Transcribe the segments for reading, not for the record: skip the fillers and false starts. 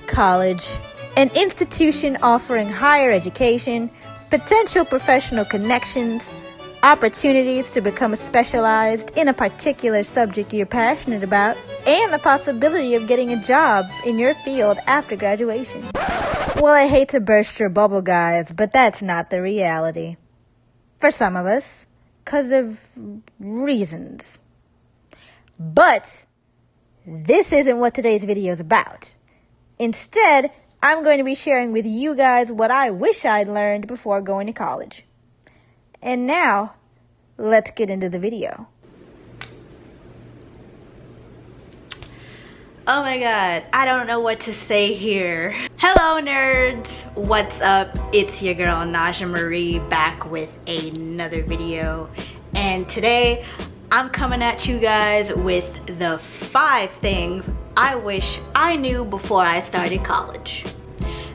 College. An institution offering higher education, potential professional connections, opportunities to become specialized in a particular subject you're passionate about, and the possibility of getting a job in your field after graduation. Well, I hate to burst your bubble, guys, but that's not the reality. For some of us, because of reasons. But this isn't what today's video is about. Instead, I'm going to be sharing with you guys what I wish I'd learned before going to college. And now, let's get into the video. Oh my god, I don't know what to say here. Hello nerds, what's up? It's your girl Najah Marie back with another video. And today, I'm coming at you guys with the 5 things I wish I knew before I started college.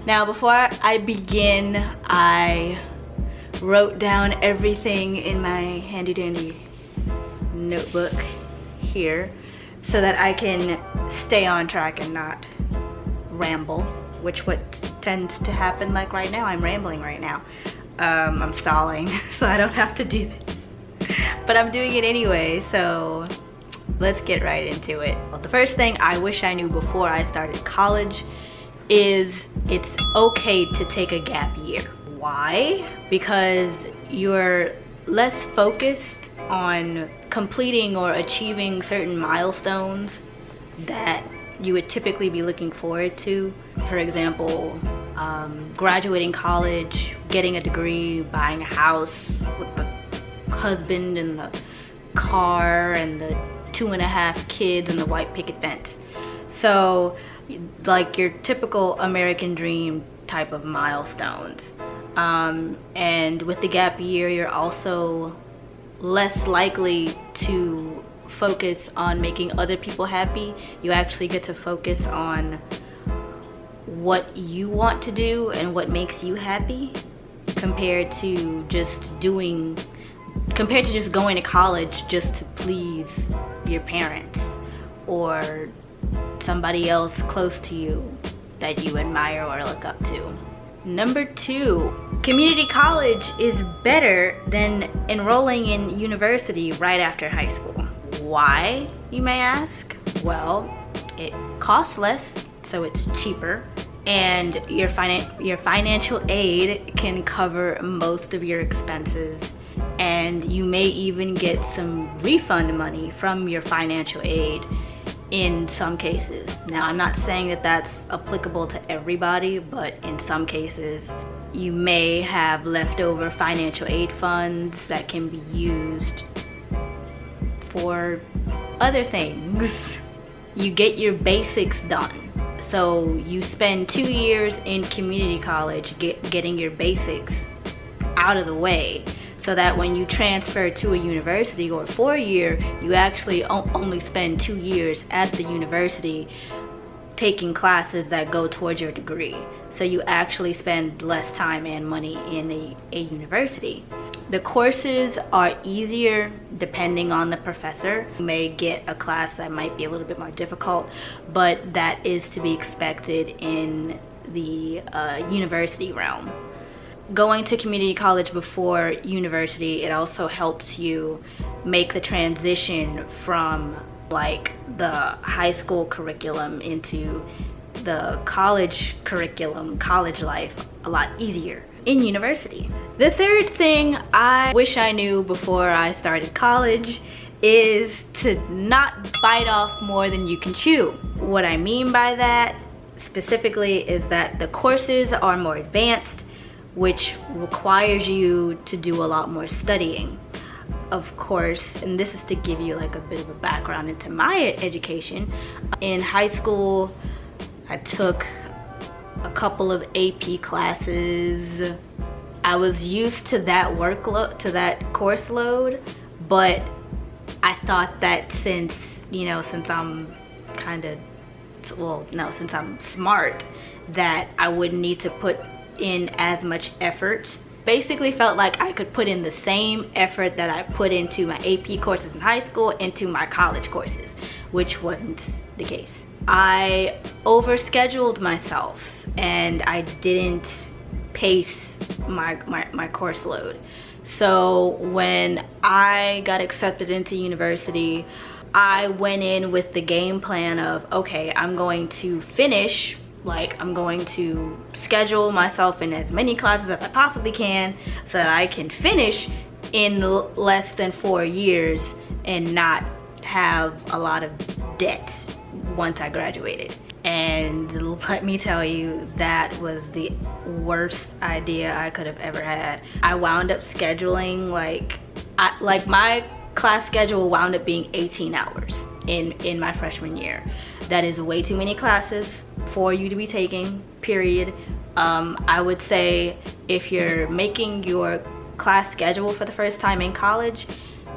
Now, before I begin, I wrote down everything in my handy dandy notebook here so that I can stay on track and not ramble, which what tends to happen. Like right now, I'm rambling right now. I'm stalling, so I don't have to do this. But I'm doing it anyway, so let's get right into it. Well, the first thing I wish I knew before I started college is it's okay to take a gap year. Why? Because you're less focused on completing or achieving certain milestones that you would typically be looking forward to. For example, graduating college, getting a degree, buying a house with the husband and the car and the 2.5 kids and the white picket fence. So like your typical American dream type of milestones. And with the gap year, you're also less likely to focus on making other people happy. You actually get to focus on what you want to do and what makes you happy compared to just going to college just to please your parents or somebody else close to you that you admire or look up to. Number 2, community college is better than enrolling in university right after high school. Why, you may ask? Well, it costs less, so it's cheaper, and your financial aid can cover most of your expenses, and you may even get some refund money from your financial aid in some cases. Now, I'm not saying that that's applicable to everybody, but in some cases you may have leftover financial aid funds that can be used for other things. You get your basics done. So you spend 2 years in community college getting your basics out of the way, so that when you transfer to a university or 4-year, you actually only spend 2 years at the university taking classes that go towards your degree. So you actually spend less time and money in a university. The courses are easier depending on the professor. You may get a class that might be a little bit more difficult, but that is to be expected in the university realm. Going to community college before university, it also helps you make the transition from like the high school curriculum into the college curriculum, college life, a lot easier in university. The third thing I wish I knew before I started college is to not bite off more than you can chew. What I mean by that specifically is that the courses are more advanced, which requires you to do a lot more studying. Of course, and this is to give you like a bit of a background into my education. In high school, I took a couple of AP classes. I was used to that workload, to that course load, but I thought that since I'm smart, that I wouldn't need to put in as much effort basically felt like I could put in the same effort that I put into my AP courses in high school into my college courses, which wasn't the case. I overscheduled myself and I didn't pace my course load. So when I got accepted into university, I went in with the game plan of, okay, I'm going to finish, like I'm going to schedule myself in as many classes as I possibly can so that I can finish in less than 4 years and not have a lot of debt once I graduated. And let me tell you, that was the worst idea I could have ever had. I wound up scheduling like my class schedule wound up being 18 hours in my freshman year. That is way too many classes for you to be taking, period. I would say if you're making your class schedule for the first time in college,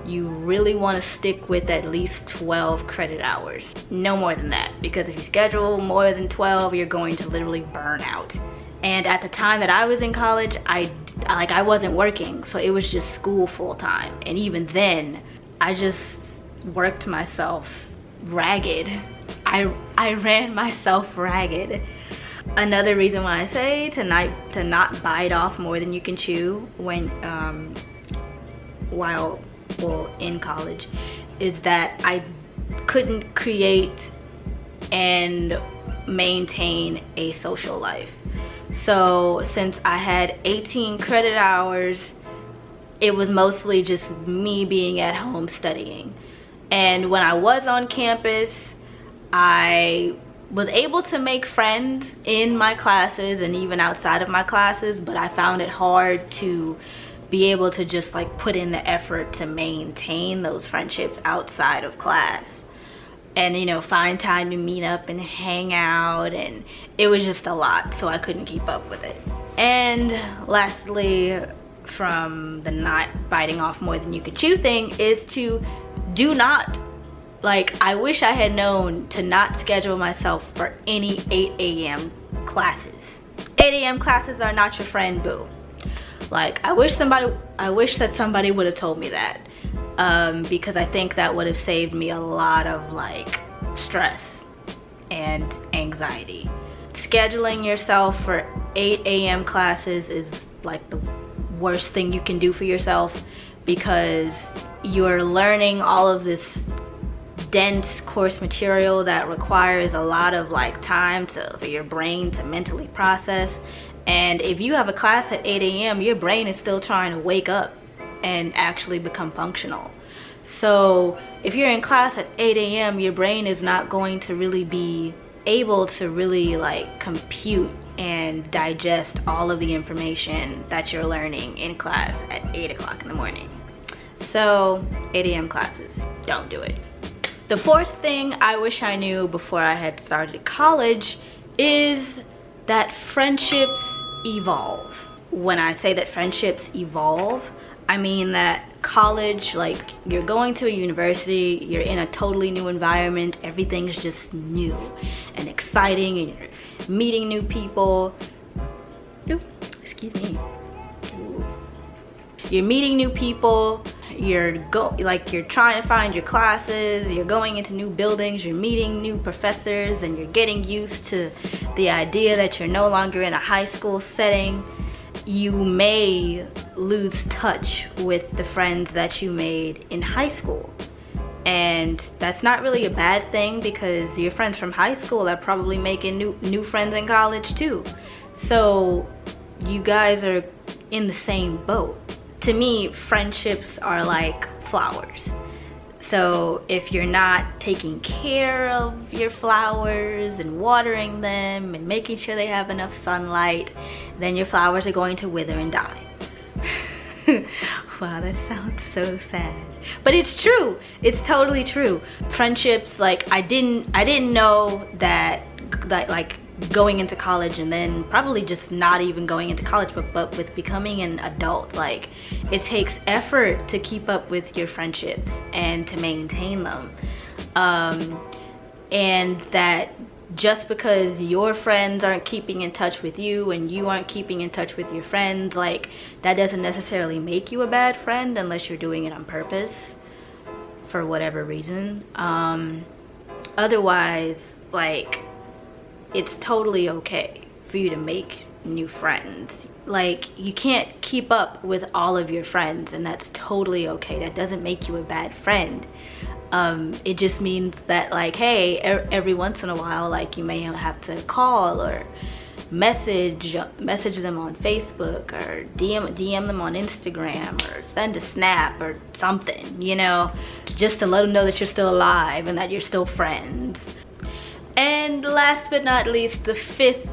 you really want to stick with at least 12 credit hours. No more than that, because if you schedule more than 12, you're going to literally burn out. And at the time that I was in college, I wasn't working, so it was just school full time. And even then, I just worked myself ragged. I ran myself ragged. Another reason why I say to not bite off more than you can chew when while in college is that I couldn't create and maintain a social life. So since I had 18 credit hours, it was mostly just me being at home studying. And when I was on campus, I was able to make friends in my classes and even outside of my classes, but I found it hard to be able to just like put in the effort to maintain those friendships outside of class and, you know, find time to meet up and hang out, and it was just a lot, so I couldn't keep up with it. And lastly, from the not biting off more than you could chew thing, is to do not, like, I wish I had known to not schedule myself for any 8 a.m. classes. 8 a.m. classes are not your friend, boo. Like, I wish that somebody would have told me that, because I think that would have saved me a lot of like stress and anxiety. Scheduling yourself for 8 a.m. classes is like the worst thing you can do for yourself, because you're learning all of this dense course material that requires a lot of like time for your brain to mentally process. And if you have a class at 8 a.m., your brain is still trying to wake up and actually become functional. So if you're in class at 8 a.m., your brain is not going to really be able to really like compute and digest all of the information that you're learning in class at 8 o'clock in the morning. So 8 a.m. classes, don't do it. The fourth thing I wish I knew before I had started college is that friendships evolve. When I say that friendships evolve, I mean that college, like, you're going to a university, you're in a totally new environment, everything's just new and exciting, and you're meeting new people. Ooh, excuse me. Ooh. You're meeting new people, you're trying to find your classes, you're going into new buildings, you're meeting new professors, and you're getting used to the idea that you're no longer in a high school setting. You may lose touch with the friends that you made in high school, and that's not really a bad thing, because your friends from high school are probably making new friends in college too. So you guys are in the same boat. To me, friendships are like flowers. So if you're not taking care of your flowers and watering them and making sure they have enough sunlight, then your flowers are going to wither and die. Wow, that sounds so sad, but it's true. It's totally true. Friendships, like, I didn't know that like going into college, and then probably just not even going into college, but with becoming an adult, like, it takes effort to keep up with your friendships and to maintain them, and that just because your friends aren't keeping in touch with you and you aren't keeping in touch with your friends, like, that doesn't necessarily make you a bad friend unless you're doing it on purpose for whatever reason. Otherwise, like, it's totally okay for you to make new friends. Like, you can't keep up with all of your friends, and that's totally okay. That doesn't make you a bad friend. It just means that, like, hey, every once in a while, like, you may have to call or message them on Facebook, or DM them on Instagram, or send a snap or something, you know, just to let them know that you're still alive and that you're still friends. And last but not least, the fifth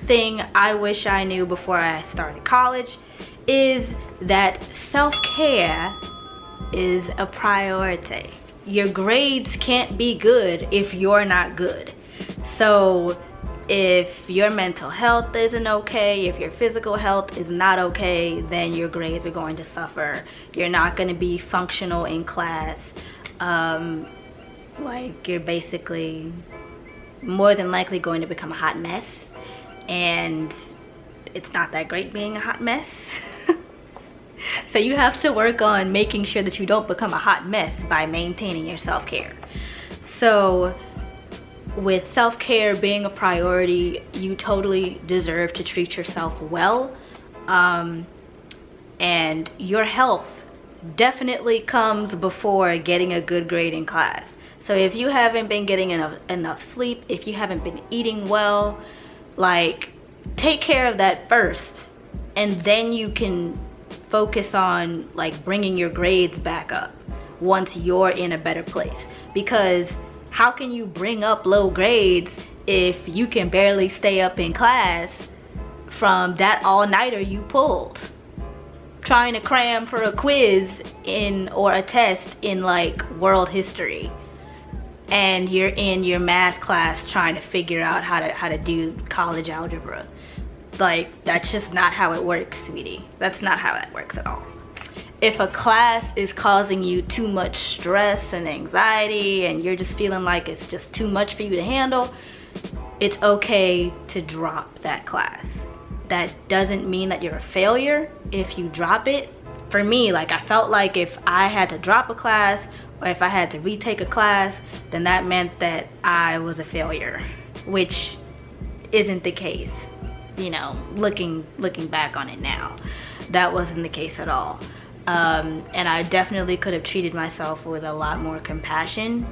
thing I wish I knew before I started college is that self-care is a priority. Your grades can't be good if you're not good. So if your mental health isn't okay, if your physical health is not okay, then your grades are going to suffer. You're not going to be functional in class. Like, you're basically more than likely going to become a hot mess, and it's not that great being a hot mess. So you have to work on making sure that you don't become a hot mess by maintaining your self-care. So with self-care being a priority, you totally deserve to treat yourself well. And your health definitely comes before getting a good grade in class. So if you haven't been getting enough sleep, if you haven't been eating well, like, take care of that first, and then you can focus on, like, bringing your grades back up once you're in a better place. Because how can you bring up low grades if you can barely stay up in class from that all-nighter you pulled trying to cram for a quiz or a test in, like, world history, and you're in your math class trying to figure out how to do college algebra? Like, that's just not how it works, sweetie. That's not how that works at all. If a class is causing you too much stress and anxiety, and you're just feeling like it's just too much for you to handle, it's okay to drop that class. That doesn't mean that you're a failure if you drop it. For me, like, I felt like if I had to drop a class or if I had to retake a class, then that meant that I was a failure, which isn't the case. You know, looking back on it now, that wasn't the case at all. And I definitely could have treated myself with a lot more compassion.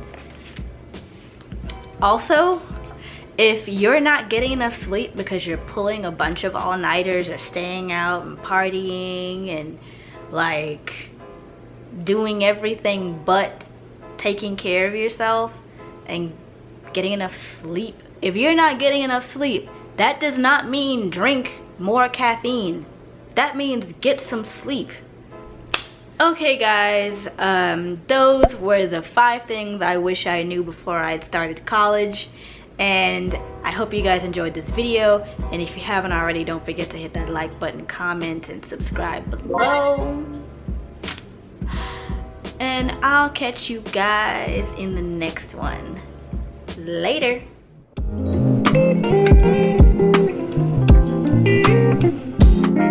Also, if you're not getting enough sleep because you're pulling a bunch of all-nighters or staying out and partying and, like, doing everything but taking care of yourself and getting enough sleep, if you're not getting enough sleep, that does not mean drink more caffeine. That means get some sleep. Okay guys, those were the 5 things I wish I knew before I had started college. And I hope you guys enjoyed this video. And if you haven't already, don't forget to hit that like button, comment, and subscribe below. And I'll catch you guys in the next one. Later.